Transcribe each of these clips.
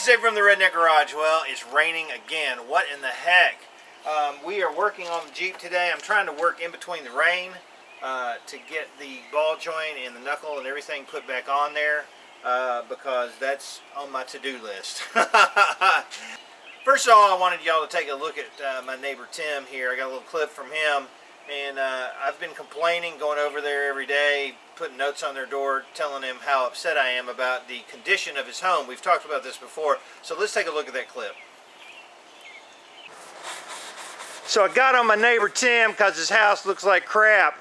Thursday from the Redneck Garage. Well, it's raining again. What in the heck? We are working on the Jeep today. I'm trying to work in between the rain to get the ball joint and the knuckle and everything put back on there because that's on my to-do list. First of all, I wanted y'all to take a look at my neighbor Tim here. I got a little clip from him, and I've been complaining, going over there every day, putting notes on their door, telling him how upset I am about the condition of his home. We've talked about this before, so let's take a look at that clip. So I got on my neighbor Tim because his house looks like crap.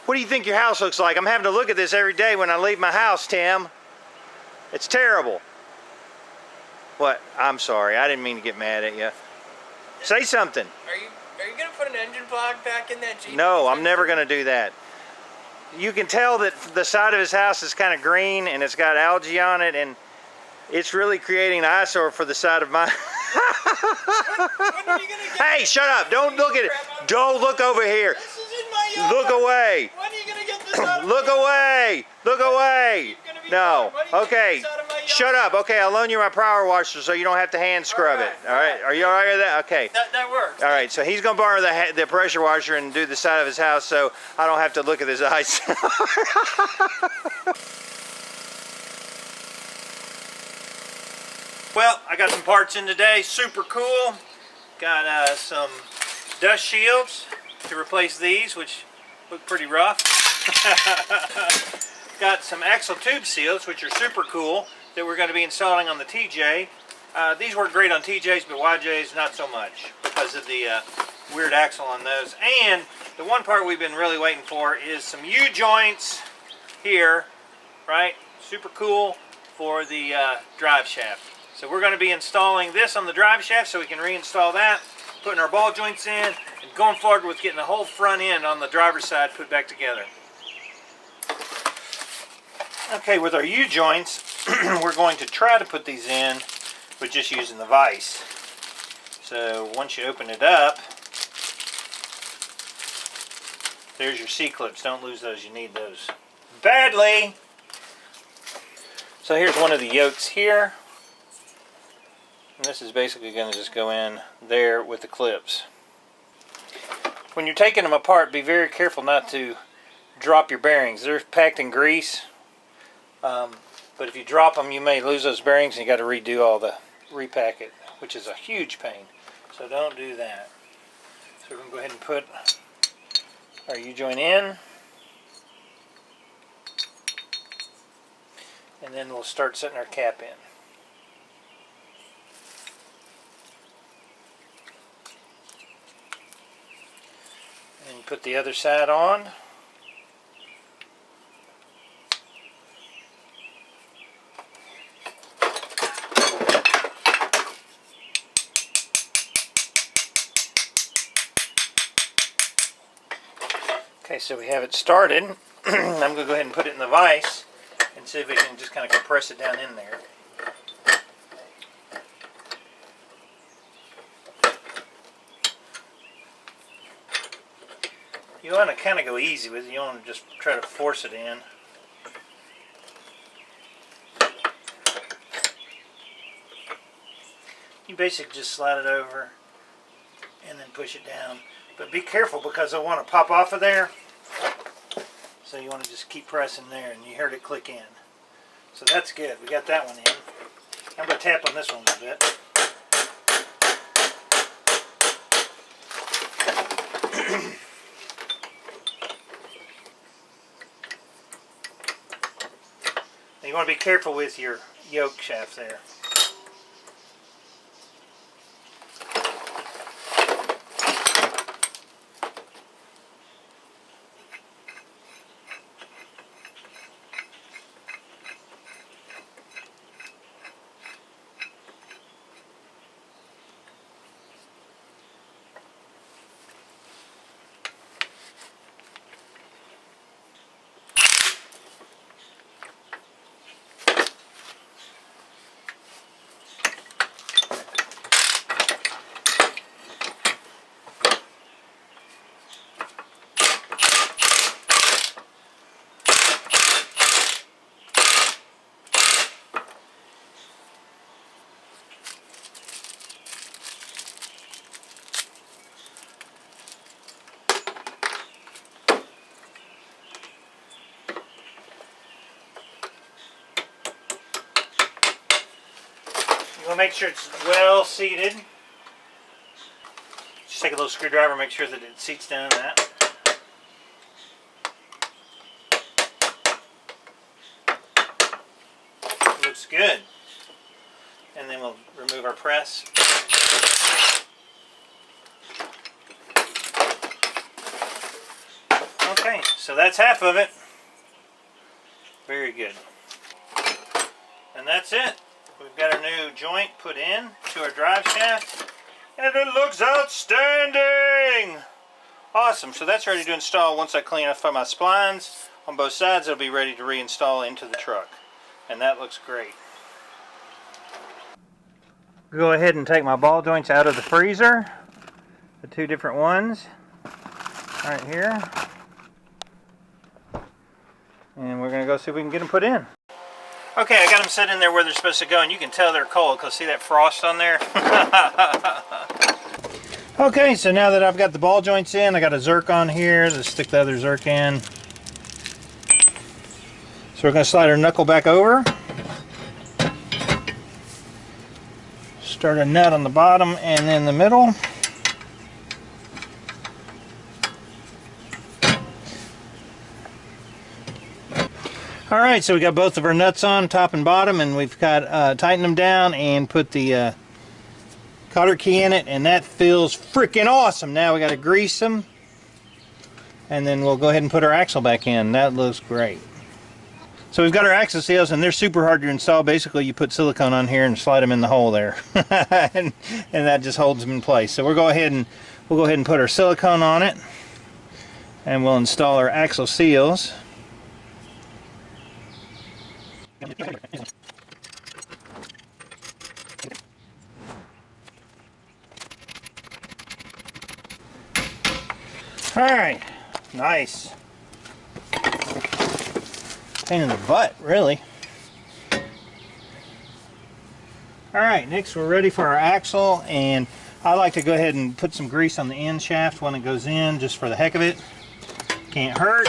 What do you think your house looks like? I'm having to look at this every day when I leave my house, Tim. It's terrible. What? I'm sorry. I didn't mean to get mad at you. Say something. Are you going to put an engine block back in that Jeep? No, I'm never going to do that. You can tell that the side of his house is kind of green and it's got algae on it, and it's really creating an eyesore for the side of my... When are you gonna get Hey, shut up. Don't look at it. Don't look over here. This is in my yard. Look away. When are you going to get this out of Look my yard? away. Look away. No. Okay. Shut up. Okay, I'll loan you my power washer so you don't have to hand scrub it. All right. Are you all right with that? Okay. That works. All right. So he's going to borrow the pressure washer and do the side of his house so I don't have to look at his eyes. Well, I got some parts in today. Super cool. Got some dust shields to replace these, which look pretty rough. Got some axle tube seals, which are super cool, that we're going to be installing on the TJ. These work great on TJs, but YJs not so much because of the weird axle on those. And the one part we've been really waiting for is some U-joints here, right? Super cool for the drive shaft. So we're going to be installing this on the drive shaft so we can reinstall that, putting our ball joints in, and going forward with getting the whole front end on the driver's side put back together. Okay, with our U-joints, we're going to try to put these in with just using the vise. So once you open it up, there's your C-clips. Don't lose those. You need those badly. So here's one of the yokes here. And this is basically going to just go in there with the clips. When you're taking them apart, be very careful not to drop your bearings. They're packed in grease, but if you drop them, you may lose those bearings and you got to redo all the repack it, which is a huge pain. So don't do that. So we're going to go ahead and put our U-joint in, and then we'll start setting our cap in. And put the other side on. Okay, so we have it started. I'm going to go ahead and put it in the vise and see if we can just kind of compress it down in there. You want to kind of go easy with it. You don't want to just try to force it in. You basically just slide it over and then push it down. But be careful because I want to pop off of there. So you want to just keep pressing there, and you heard it click in. So that's good. We got that one in. I'm going to tap on this one a little bit. You want to be careful with your yoke shaft there. we'll make sure it's well seated. Just take a little screwdriver, make sure that it seats down in that. Looks good. And then we'll remove our press. Okay, so that's half of it. Very good. And that's it. We've got our new joint put in to our drive shaft. And it looks outstanding! Awesome, so that's ready to install. Once I clean up my splines on both sides, it'll be ready to reinstall into the truck. And that looks great. Go ahead and take my ball joints out of the freezer. The two different ones. Right here. And we're going to go see if we can get them put in. Okay, I got them set in there where they're supposed to go, and you can tell they're cold because see that frost on there? Okay, so now that I've got the ball joints in, I got a Zerk on here. Let's stick the other Zerk in. So we're going to slide our knuckle back over. Start a nut on the bottom and then the middle. Alright, so we got both of our nuts on, top and bottom, and we've got tightened them down and put the cotter key in it, and that feels freaking awesome. Now we got to grease them, and then we'll go ahead and put our axle back in. That looks great. So we've got our axle seals, and they're super hard to install. Basically, you put silicone on here and slide them in the hole there, and that just holds them in place. So we'll go ahead and put our silicone on it, and we'll install our axle seals. Alright, nice. Pain in the butt, really. Alright, next we're ready for our axle, and I like to go ahead and put some grease on the end shaft when it goes in, just for the heck of it. Can't hurt.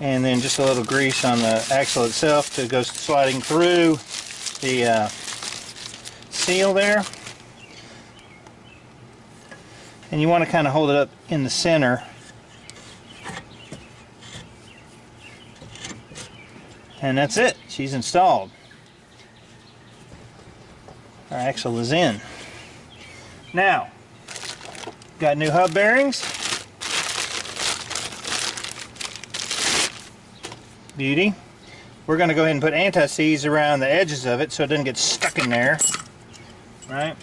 And then just a little grease on the axle itself to go sliding through the seal there. And you want to kind of hold it up in the center. And that's it. She's installed. Our axle is in. Now, got new hub bearings. Beauty. We're going to go ahead and put anti-seize around the edges of it so it doesn't get stuck in there. Right?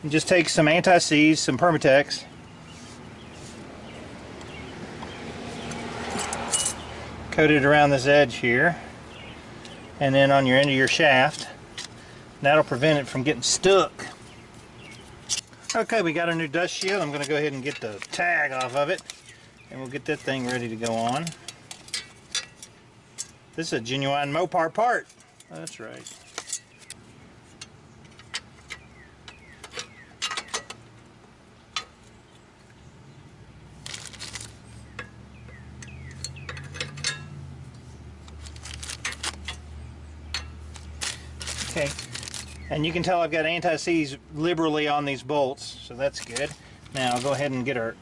And just take some anti-seize, some Permatex. Coat it around this edge here. And then on your end of your shaft. That'll prevent it from getting stuck. Okay, we got our new dust shield. I'm going to go ahead and get the tag off of it. And we'll get that thing ready to go on. This is a genuine Mopar part. That's right. Okay, and you can tell I've got anti-seize liberally on these bolts, so that's good. Now I'll go ahead and get our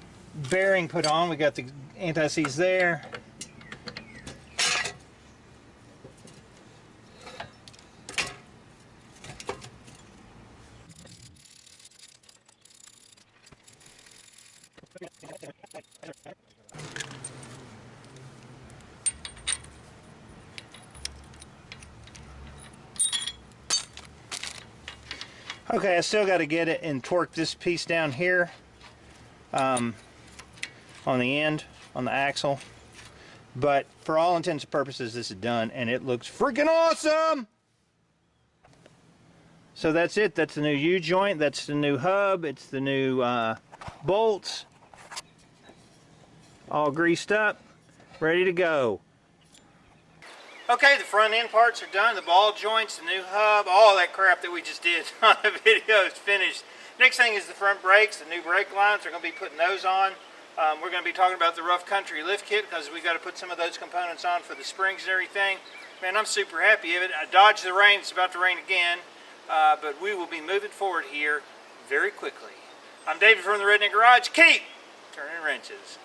bearing put on. We got the anti-seize there. Okay, I still got to get it and torque this piece down here on the end, on the axle. But for all intents and purposes, this is done, and it looks freaking awesome! So that's it. That's the new U-joint. That's the new hub. It's the new bolts. All greased up, ready to go. Okay, the front end parts are done. The ball joints, the new hub, all that crap that we just did on the video is finished. Next thing is the front brakes. The new brake lines. We're going to be putting those on. We're going to be talking about the Rough Country lift kit because we got to put some of those components on for the springs and everything. Man, I'm super happy of it. I dodged the rain. It's about to rain again, but we will be moving forward here very quickly. I'm David from the Redneck Garage. Keep turning wrenches.